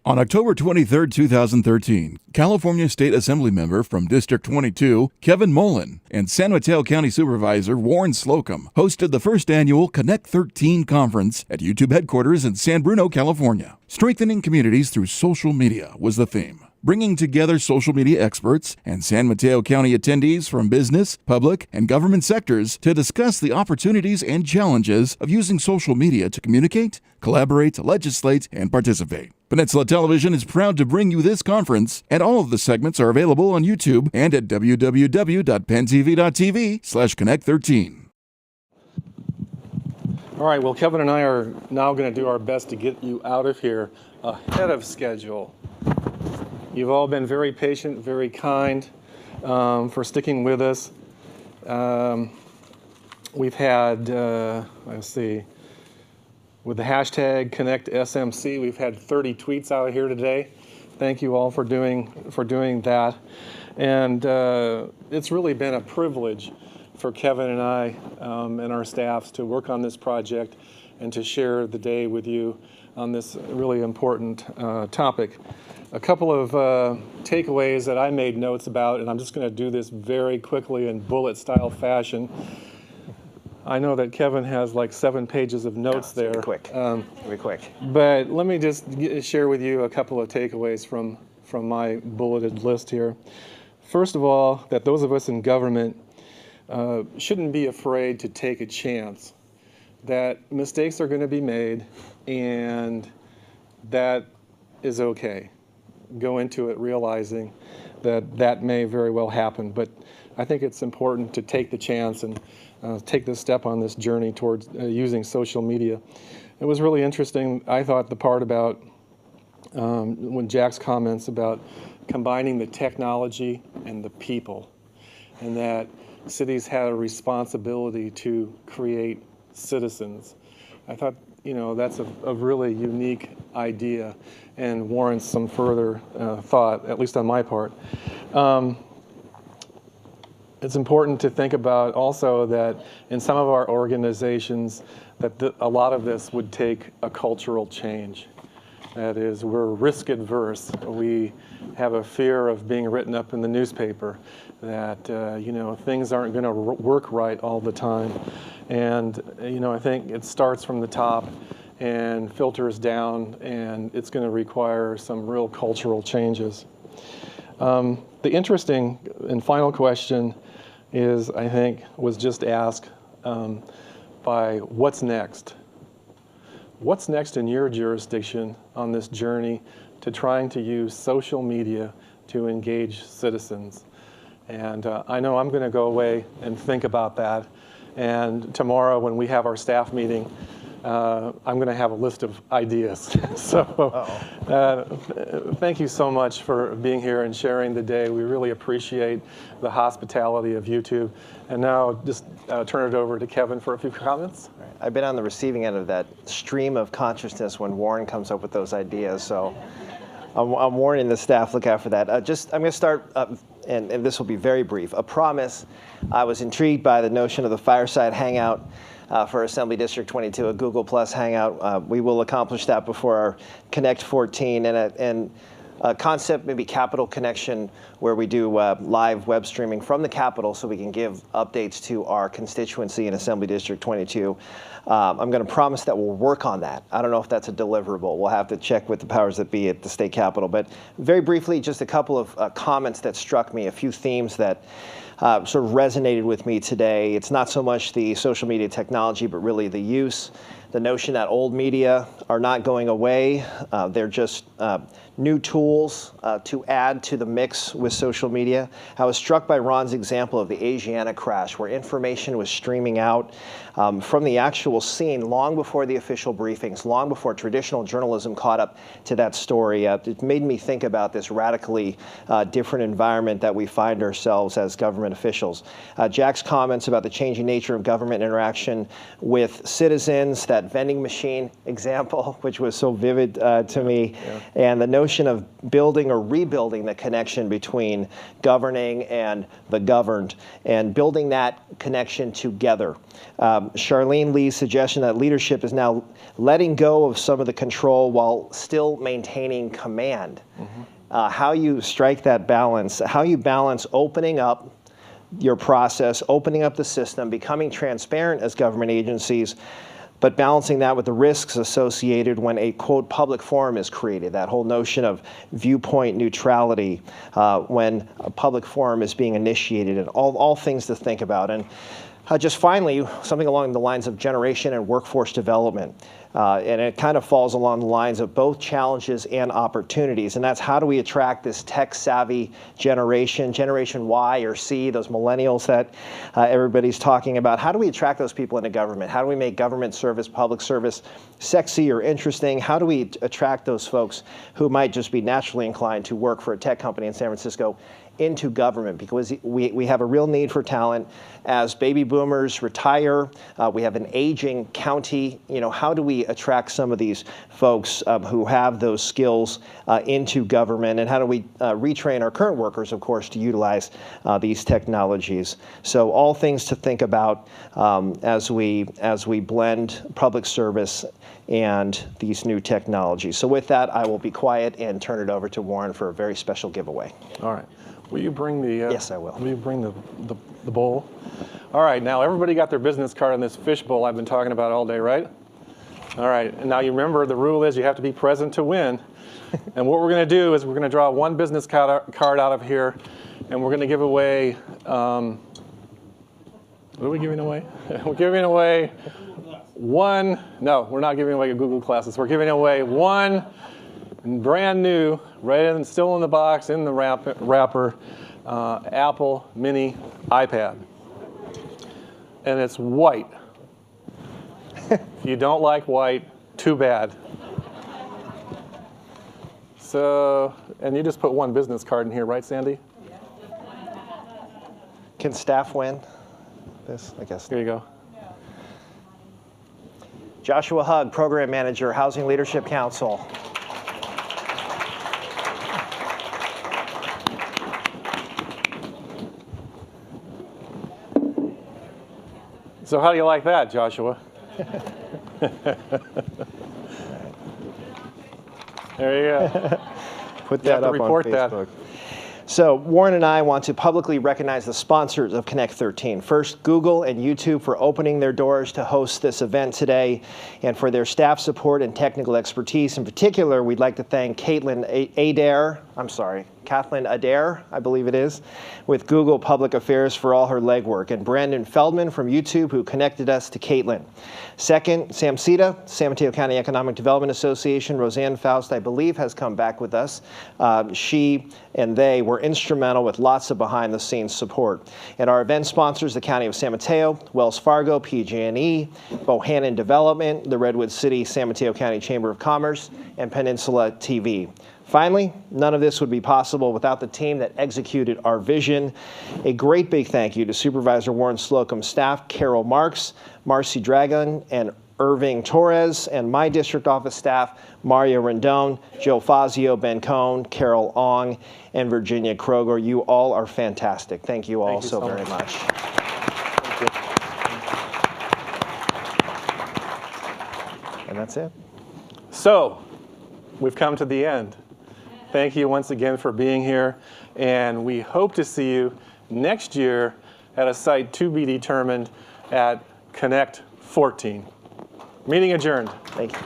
On October 23, 2013, California State Assembly member from District 22, Kevin Mullin, and San Mateo County Supervisor Warren Slocum hosted the first annual Connect13 conference at YouTube headquarters in San Bruno, California. Strengthening communities through social media was the theme, bringing together social media experts and San Mateo County attendees from business, public, and government sectors to discuss the opportunities and challenges of using social media to communicate, collaborate, legislate, and participate. Peninsula Television is proud to bring you this conference, and all of the segments are available on YouTube and at www.pentv.tv/Connect13. All right, well, Kevin and I are now going to do our best to get you out of here ahead of schedule. You've all been very patient, very kind for sticking with us. We've had, let's see, with the hashtag ConnectSMC, we've had 30 tweets out here today. Thank you all for doing that. And it's really been a privilege for Kevin and I and our staffs to work on this project and to share the day with you on this really important topic. A couple of takeaways that I made notes about, and I'm just going to do this very quickly in bullet style fashion. I know that Kevin has like 7 pages of notes there. Quick. Very quick. But let me just share with you a couple of takeaways from my bulleted list here. First of all, that those of us in government shouldn't be afraid to take a chance. That mistakes are going to be made, and that is okay. Go into it realizing that that may very well happen. But I think it's important to take the chance and take this step on this journey towards using social media. It was really interesting, I thought, the part about when Jack's comments about combining the technology and the people, and that cities had a responsibility to create citizens. I thought, that's a really unique idea and warrants some further thought, at least on my part. It's important to think about also that in some of our organizations that a lot of this would take a cultural change. That is, we're risk adverse. We have a fear of being written up in the newspaper, that things aren't going to work right all the time. And I think it starts from the top and filters down, and it's going to require some real cultural changes. The interesting and final question is, I think, was just asked by what's next? What's next in your jurisdiction on this journey to trying to use social media to engage citizens? And I know I'm going to go away and think about that. And tomorrow when we have our staff meeting, I'm going to have a list of ideas. So thank you so much for being here and sharing the day. We really appreciate the hospitality of YouTube. And now just turn it over to Kevin for a few comments. Right. I've been on the receiving end of that stream of consciousness when Warren comes up with those ideas. So I'm warning the staff, look out for that. I'm going to start, and this will be very brief. A promise. I was intrigued by the notion of the fireside hangout for Assembly District 22, a Google Plus hangout. We will accomplish that before our Connect13, and a concept, maybe Capitol Connection, where we do live web streaming from the Capitol so we can give updates to our constituency in Assembly District 22. I'm going to promise that we'll work on that. I don't know if that's a deliverable. We'll have to check with the powers that be at the state capitol. But very briefly, just a couple of comments that struck me, a few themes that sort of resonated with me today. It's not so much the social media technology, but really the use, the notion that old media are not going away. They're just new tools to add to the mix with social media. I was struck by Ron's example of the Asiana crash, where information was streaming out from the actual scene long before the official briefings, long before traditional journalism caught up to that story. It made me think about this radically different environment that we find ourselves as government officials. Jack's comments about the changing nature of government interaction with citizens, that that vending machine example, which was so vivid to me, and the notion of building or rebuilding the connection between governing and the governed, and building that connection together. Charlene Lee's suggestion that leadership is now letting go of some of the control while still maintaining command. How you strike that balance, how you balance opening up your process, opening up the system, becoming transparent as government agencies, but balancing that with the risks associated when a, quote, public forum is created, that whole notion of viewpoint neutrality when a public forum is being initiated, and all things to think about. And just finally, something along the lines of generation and workforce development. And it kind of falls along the lines of both challenges and opportunities. And that's, how do we attract this tech-savvy generation, Generation Y or C, those millennials that everybody's talking about? How do we attract those people into government? How do we make government service, public service, sexy or interesting? How do we attract those folks who might just be naturally inclined to work for a tech company in San Francisco into government? Because we have a real need for talent. As baby boomers retire, we have an aging county. You know, how do we attract some of these folks who have those skills into government, and how do we retrain our current workers, of course, to utilize these technologies? So all things to think about as we blend public service and these new technologies. So with that, I will be quiet and turn it over to Warren for a very special giveaway. All right. Will you bring the? Yes, I will. Will you bring the bowl? All right. Now everybody got their business card in this fish bowl I've been talking about all day, right? All right. And now you remember the rule is you have to be present to win. And what we're going to do is we're going to draw one business card out of here, and we're going to give away. What are we giving away? We're giving away one. No, we're not giving away Google Classes. We're giving away one brand new, still in the box, in the wrapper, Apple Mini iPad. And it's white. If you don't like white, too bad. So, and you just put one business card in here, right, Sandy? Can staff win this? I guess. Here you go. Joshua Hugg, Program Manager, Housing Leadership Council. So how do you like that, Joshua? There you go. Put that up on Facebook. So Warren and I want to publicly recognize the sponsors of Connect13. First, Google and YouTube for opening their doors to host this event today, and for their staff support and technical expertise. In particular, we'd like to thank Kathleen Adair, I believe it is, with Google Public Affairs for all her legwork, and Brandon Feldman from YouTube, who connected us to Caitlin. Second, SAMCETA, San Mateo County Economic Development Association. Roseanne Faust, I believe, has come back with us. She and they were instrumental with lots of behind-the-scenes support. And our event sponsors, the County of San Mateo, Wells Fargo, PG&E, Bohannon Development, the Redwood City San Mateo County Chamber of Commerce, and Peninsula TV. Finally, none of this would be possible without the team that executed our vision. A great big thank you to Supervisor Warren Slocum staff, Carol Marks, Marcy Dragon, and Irving Torres, and my district office staff, Mario Rendon, Joe Fazio, Ben Cohn, Carol Ong, and Virginia Kroger. You all are fantastic. Thank you all so very much. Thank you. And that's it. So, we've come to the end. Thank you once again for being here, and we hope to see you next year at a site to be determined at Connect13. Meeting adjourned. Thank you.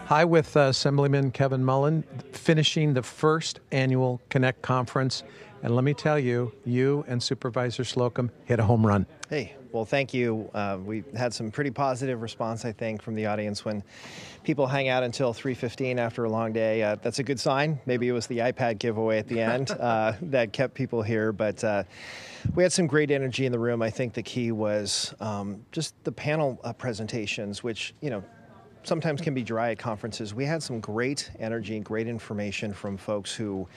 Hi, with Assemblyman Kevin Mullin, finishing the first annual Connect conference. And let me tell you, you and Supervisor Slocum hit a home run. Hey, well, thank you. We had some pretty positive response, I think, from the audience when people hang out until 3:15 after a long day. That's a good sign. Maybe it was the iPad giveaway at the end that kept people here. But we had some great energy in the room. I think the key was just the panel presentations, which, you know, sometimes can be dry at conferences. We had some great energy and great information from folks who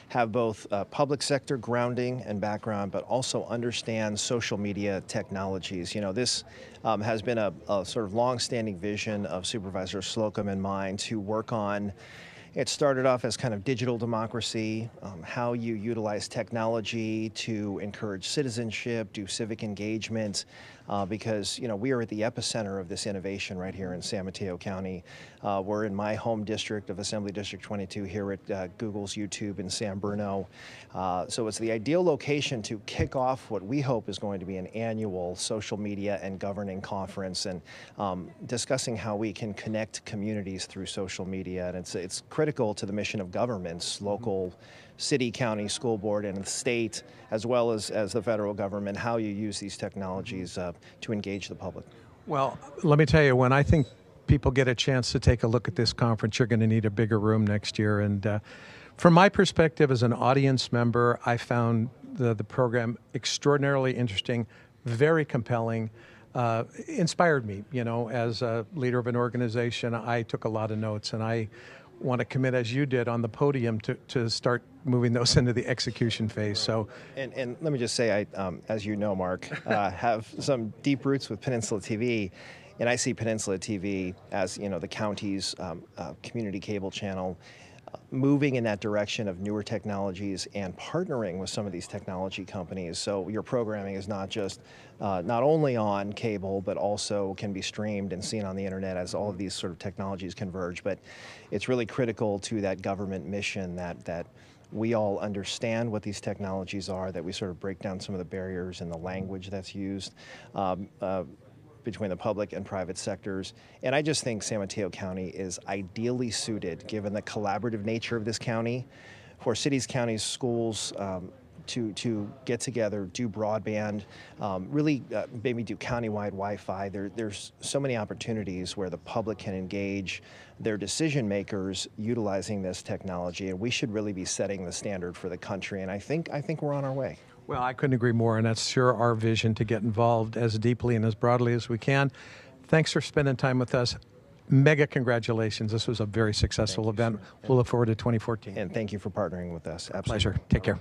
have both public sector grounding and background, but also understand social media technologies. You know, this has been a sort of long-standing vision of Supervisor Slocum and mine to work on. It started off as kind of digital democracy, how you utilize technology to encourage citizenship, do civic engagement, because we are at the epicenter of this innovation right here in San Mateo County. We're in my home district of Assembly District 22 here at Google's YouTube in San Bruno. So it's the ideal location to kick off what we hope is going to be an annual social media and governing conference, and discussing how we can connect communities through social media. And it's critical to the mission of governments, local, city, county, school board, and the state, as well as the federal government, how you use these technologies to engage the public. Well, let me tell you, when I think people get a chance to take a look at this conference, you're going to need a bigger room next year. And from my perspective as an audience member, I found the program extraordinarily interesting, very compelling, inspired me. As a leader of an organization, I took a lot of notes, and I want to commit, as you did on the podium, to start moving those into the execution phase. So, and let me just say, I, as you know, Mark, have some deep roots with Peninsula TV, and I see Peninsula TV as the county's community cable channel, moving in that direction of newer technologies and partnering with some of these technology companies. So your programming is not just not only on cable, but also can be streamed and seen on the internet as all of these sort of technologies converge. But it's really critical to that government mission that we all understand what these technologies are, that we sort of break down some of the barriers in the language that's used between the public and private sectors. And I just think San Mateo County is ideally suited, given the collaborative nature of this county, for cities, counties, schools to get together, do broadband, really maybe do countywide Wi-Fi. There's so many opportunities where the public can engage their decision makers utilizing this technology, and we should really be setting the standard for the country. And I think we're on our way. well, I couldn't agree more, and that's sure our vision to get involved as deeply and as broadly as we can. Thanks for spending time with us. Mega congratulations. This was a very successful event. We'll look forward to 2014. And thank you for partnering with us. Absolutely. Pleasure. Take care.